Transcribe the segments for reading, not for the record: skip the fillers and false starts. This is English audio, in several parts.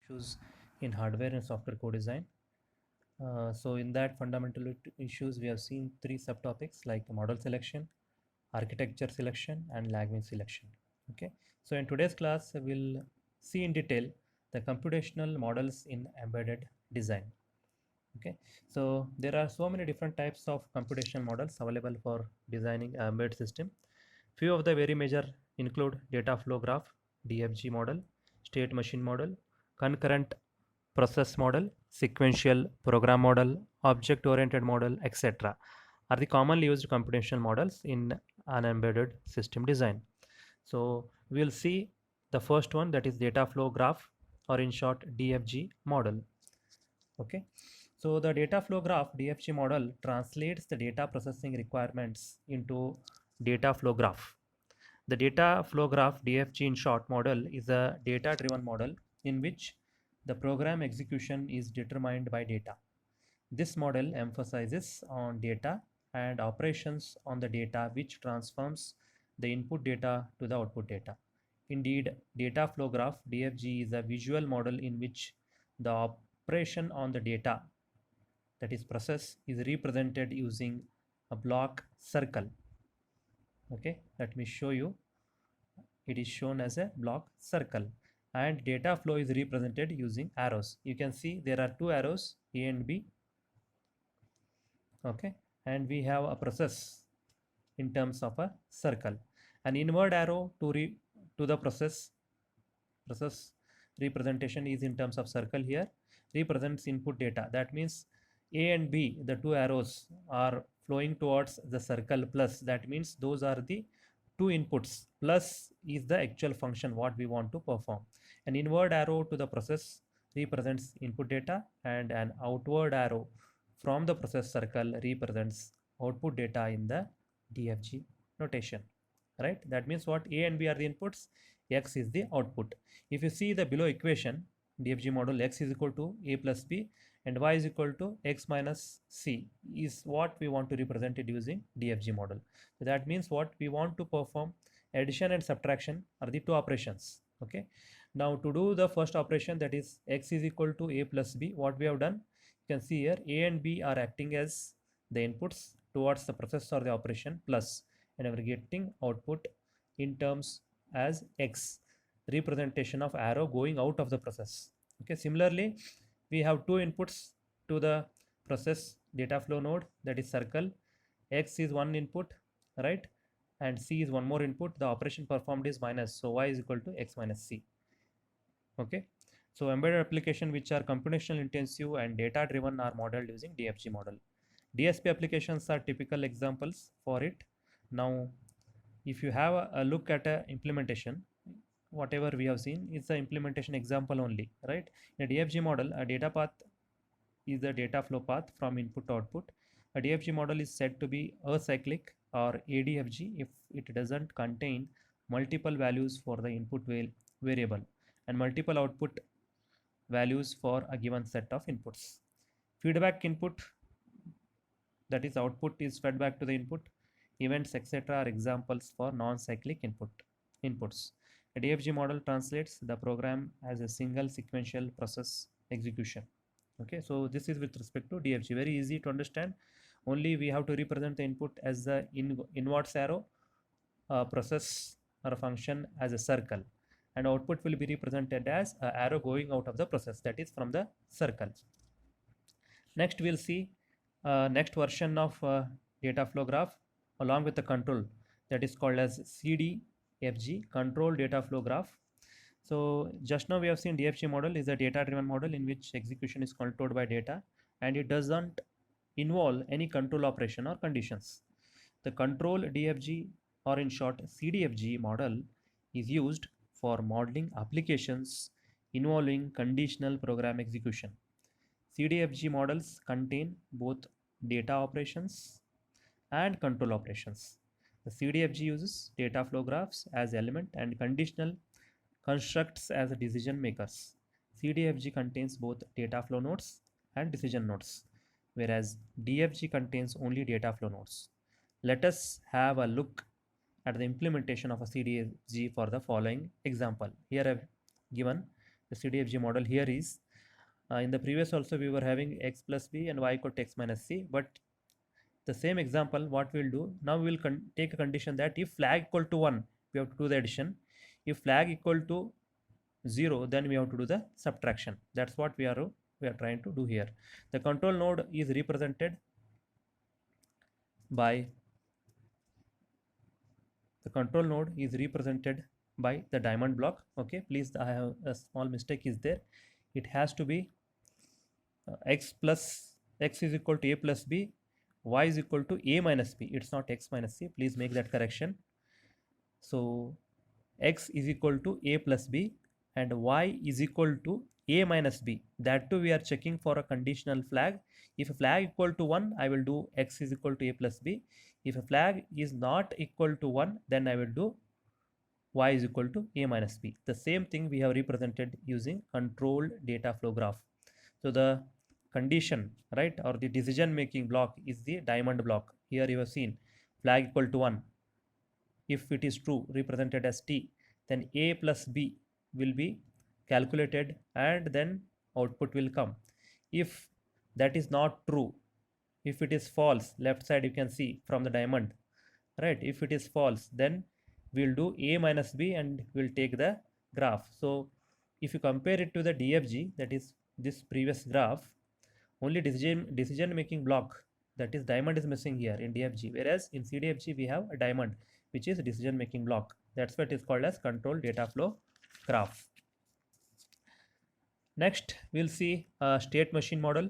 issues in hardware and software co-design. So in that fundamental issues, we have seen three subtopics like model selection, architecture selection, and language selection. Okay. So in today's class, we'll see in detail the computational models in embedded design. Okay. So there are so many different types of computational models available for designing an embedded system. Few of the very major include data flow graph, DFG model, state machine model, concurrent process model, sequential program model, object oriented model, etc. are the commonly used computational models in an embedded system design. So we'll see the first one, that is data flow graph, or in short DFG model. Okay. So the data flow graph DFG model translates the data processing requirements into data flow graph. The data flow graph DFG in short model is a data driven model in which the program execution is determined by data. This model emphasizes on data and operations on the data, which transforms the input data to the output data. Indeed, data flow graph DFG is a visual model in which the operation on the data, that is process, is represented using a block circle. Okay, let me show you. It is shown as a block circle, and data flow is represented using arrows. You can see there are two arrows, A and B. Okay, and we have a process in terms of a circle. An inward arrow to the process representation is in terms of circle here, represents input data. That means A and B, the two arrows, are flowing towards the circle plus. That means those are the two inputs. Plus is the actual function what we want to perform. An inward arrow to the process represents input data, and an outward arrow from the process circle represents output data in the DFG notation. Right? That means what? A and B are the inputs, X is the output. If you see the below equation, DFG model, X is equal to A plus B and Y is equal to X minus C is what we want to represent it using DFG model. So that means what? We want to perform addition and subtraction are the two operations. Okay. Now to do the first operation, that is X is equal to A plus B, what we have done, you can see here A and B are acting as the inputs towards the process or the operation plus, and we are getting output in terms as X, representation of arrow going out of the process. Okay, similarly we have two inputs to the process data flow node, that is circle. X is one input, right, and C is one more input. The operation performed is minus, so Y is equal to X minus C. Okay, so embedded application which are computational intensive and data driven are modeled using DFG model. DSP applications are typical examples for it. Now if you have a look at a implementation, whatever we have seen is the implementation example only, right? In a DFG model, a data path is the data flow path from input to output. A DFG model is said to be acyclic or ADFG if it doesn't contain multiple values for the input variable and multiple output values for a given set of inputs. Feedback input, that is output, is fed back to the input. Events, etc. are examples for non-cyclic inputs. A DFG model translates the program as a single sequential process execution. Okay, so this is with respect to DFG. Very easy to understand. Only we have to represent the input as the inwards arrow, process or a function as a circle, and output will be represented as an arrow going out of the process, that is from the circle. Next we'll see next version of data flow graph along with the control, that is called as CDFG, control data flow graph. So just now we have seen DFG model is a data driven model in which execution is controlled by data and it doesn't involve any control operation or conditions. The control DFG, or in short CDFG model, is used for modeling applications involving conditional program execution. CDFG models contain both data operations and control operations. The CDFG uses data flow graphs as element and conditional constructs as decision makers. CDFG contains both data flow nodes and decision nodes, whereas DFG contains only data flow nodes. Let us have a look at the implementation of a CDFG for the following example. Here I have given the CDFG model here is, in the previous also we were having x plus b and y equal to x minus c, but the same example what we'll do now, we will take a condition that if flag equal to 1 we have to do the addition, if flag equal to 0 then we have to do the subtraction. That's what we are trying to do here. The control node is represented by the diamond block. Okay, please, I have a small mistake is there. It has to be x is equal to a plus b, y is equal to a minus b. It's not x minus c. Please make that correction. So x is equal to a plus b and y is equal to a minus b. That too we are checking for a conditional flag. If a flag equal to 1, I will do x is equal to a plus b. If a flag is not equal to 1, then I will do y is equal to a minus b. The same thing we have represented using controlled data flow graph. So the condition, right, or the decision making block is the diamond block. Here you have seen flag equal to 1. If it is true, represented as t, then a plus b will be calculated and then output will come. If that is not true, if it is false, left side you can see from the diamond, right? If it is false, then we'll do a minus b and we'll take the graph. So if you compare it to the DFG, that is this previous graph, only decision making block, that is diamond, is missing here in DFG, whereas in CDFG we have a diamond which is decision making block. That's what is called as control data flow graph. Next we'll see a state machine model,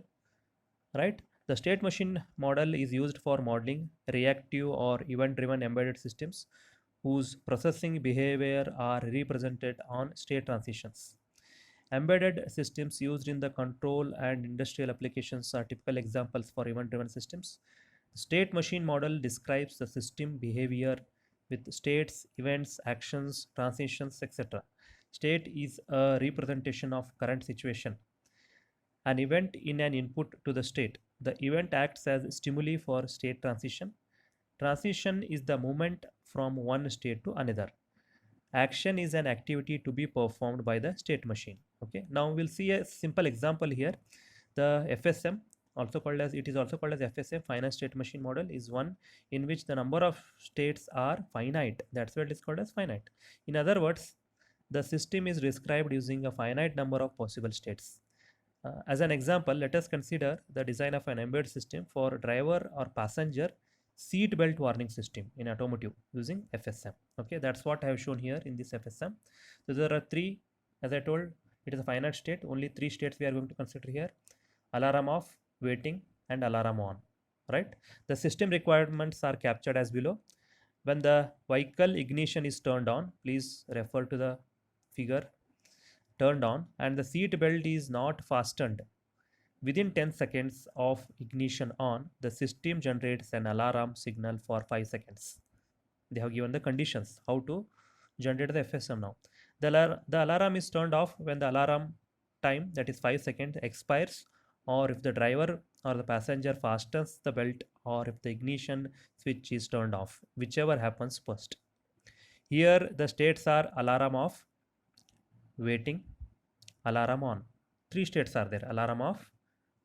right? The state machine model is used for modeling reactive or event driven embedded systems whose processing behavior are represented on state transitions. Embedded systems used in the control and industrial applications are typical examples for event driven systems. The state machine model describes the system behavior with states, events, actions, transitions, etc. State is a representation of current situation. An event in an input to the state. The event acts as stimuli for state transition. Transition is the movement from one state to another. Action is an activity to be performed by the state machine. Okay, now we'll see a simple example here. The FSM, also called as FSM, finite state machine model, is one in which the number of states are finite. That's why it is called as finite. In other words, the system is described using a finite number of possible states. As an example, let us consider the design of an embedded system for driver or passenger seat belt warning system in automotive using FSM. Okay, that's what I have shown here in this FSM. So there are three, as I told, it is a finite state. Only three states we are going to consider here: alarm off, waiting, and alarm on. Right? The system requirements are captured as below. When the vehicle ignition is turned on, please refer to the figure, turned on, and the seat belt is not fastened, within 10 seconds of ignition on, the system generates an alarm signal for 5 seconds. They have given the conditions how to generate the FSM now. The alarm is turned off when the alarm time, that is 5 seconds, expires, or if the driver or the passenger fastens the belt, or if the ignition switch is turned off, whichever happens first. Here the states are alarm off, waiting, alarm on. Three states are there: alarm off,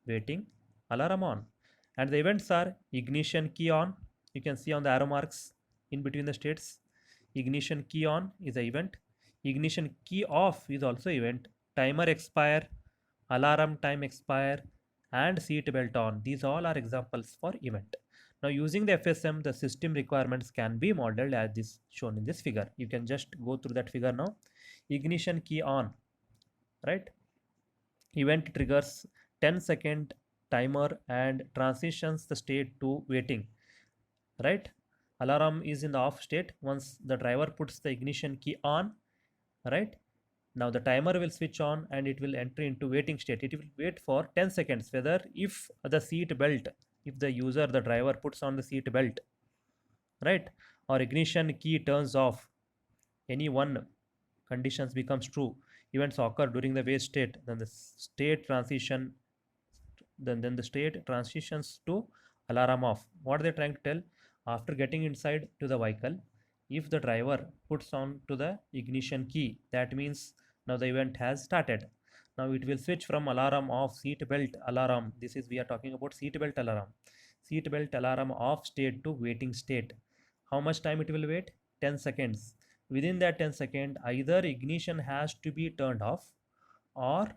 waiting, alarm on. And the events are ignition key on. You can see on the arrow marks in between the states. Ignition key on is the event. Ignition key off is also event. Timer expire, alarm time expire, and seat belt on. These all are examples for event. Now using the FSM, the system requirements can be modeled as this shown in this figure. You can just go through that figure now. Ignition key on, right? Event triggers 10-second timer and transitions the state to waiting, right? Alarm is in the off state once the driver puts the ignition key on, right? Now the timer will switch on and it will enter into waiting state. It will wait for 10 seconds whether if the seat belt, if the user, the driver puts on the seat belt, right, or ignition key turns off, any one conditions becomes true, events occur during the wait state, then the state transition, then the state transitions to alarm off. What they're trying to tell, after getting inside to the vehicle, if the driver puts on to the ignition key, that means Now the event has started. Now it will switch from alarm off seat belt alarm. This is, we are talking about seat belt alarm. Seat belt alarm off state to waiting state. How much time it will wait? 10 seconds. Within that 10 seconds, either ignition has to be turned off or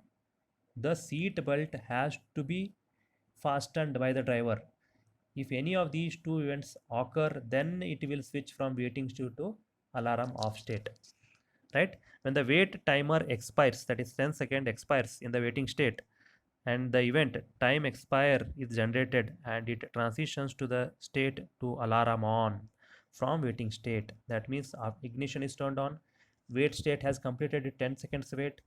the seat belt has to be fastened by the driver. If any of these two events occur, then it will switch from waiting state to alarm off state. Right? When the wait timer expires, that is 10 seconds expires in the waiting state, and the event time expire is generated and it transitions to the state to alarm on from waiting state. That means ignition is turned on, wait state has completed 10 seconds wait,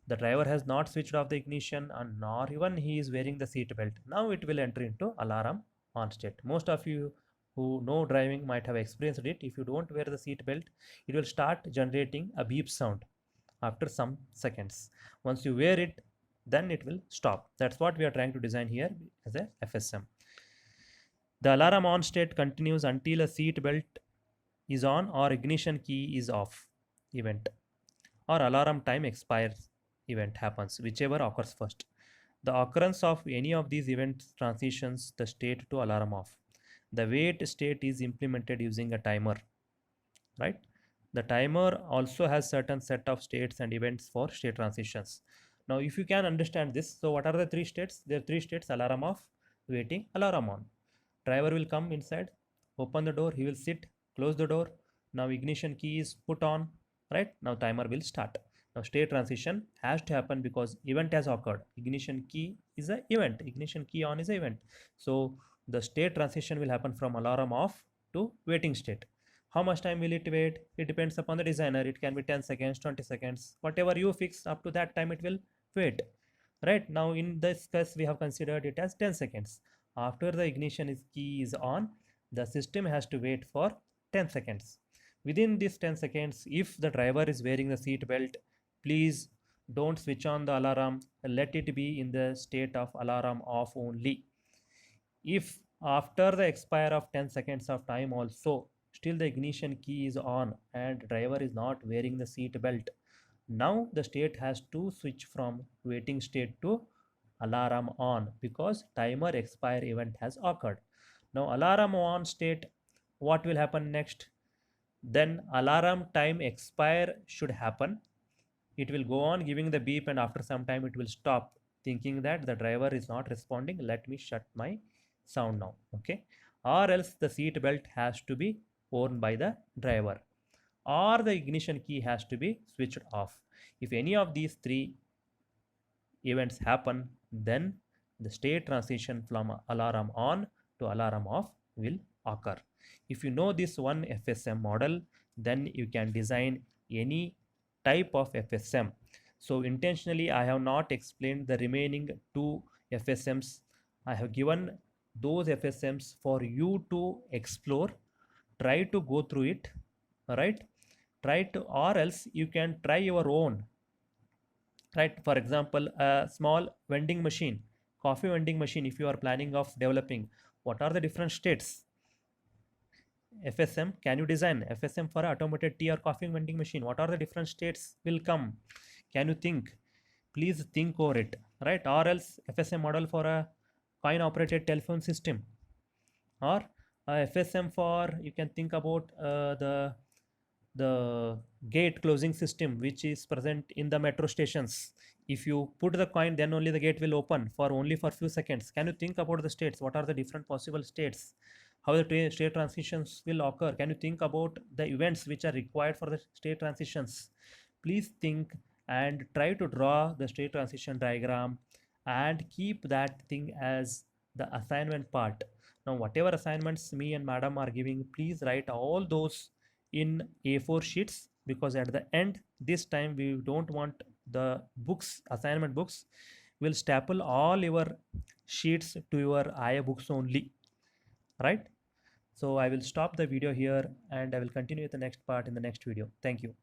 the driver has not switched off the ignition and nor even he is wearing the seat belt. Now it will enter into alarm on state. Most of you who know driving might have experienced it. If you don't wear the seat belt, it will start generating a beep sound after some seconds. Once you wear it, then it will stop. That's what we are trying to design here as a FSM. The alarm on state continues until a seat belt is on or ignition key is off event, or alarm time expires event happens, whichever occurs first. The occurrence of any of these events transitions the state to alarm off. The wait state is implemented using a timer, right? The timer also has certain set of states and events for state transitions. Now, if you can understand this, so what are the three states? There are three states: alarm off, waiting, alarm on. Driver will come inside, open the door, he will sit, close the door. Now ignition key is put on, right? Now timer will start. Now state transition has to happen because event has occurred. Ignition key is an event. Ignition key on is an event. So the state transition will happen from alarm off to waiting state. How much time will it wait? It depends upon the designer. It can be 10 seconds, 20 seconds, whatever you fix, up to that time it will wait. Right now in this case we have considered it as 10 seconds. After the ignition key is on, the system has to wait for 10 seconds. Within this 10 seconds, if the driver is wearing the seat belt, please don't switch on the alarm. Let it be in the state of alarm off only. If after the expire of 10 seconds of time also still the ignition key is on and driver is not wearing the seat belt, now the state has to switch from waiting state to alarm on because timer expire event has occurred. Now alarm on state, what will happen next? Then alarm time expire should happen. It will go on giving the beep and after some time it will stop, thinking that the driver is not responding, let me shut my sound now. Okay, or else the seat belt has to be worn by the driver or the ignition key has to be switched off. If any of these three events happen, then the state transition from alarm on to alarm off will occur. If you know this one FSM model, then you can design any type of FSM. So intentionally I have not explained the remaining two FSMs. I have given those FSMs for you to explore. Try to go through it, right? Try to, or else you can try your own, right? For example, a small vending machine, coffee vending machine, if you are planning of developing, what are the different states? FSM, can you design FSM for automated tea or coffee vending machine? What are the different states will come? Can you think? Please think over it, right? Or else FSM model for a coin operated telephone system, or FSM for, you can think about the gate closing system which is present in the metro stations. If you put the coin, then only the gate will open for only for few seconds. Can you think about the states? What are the different possible states? How the state transitions will occur? Can you think about the events which are required for the state transitions? Please think and try to draw the state transition diagram and keep that thing as the assignment part. Now whatever assignments me and madam are giving, please write all those in A4 sheets, because at the end this time we don't want the books, assignment books. Will staple all your sheets to your IA books only, right? So I will stop the video here and I will continue with the next part in the next video. Thank you.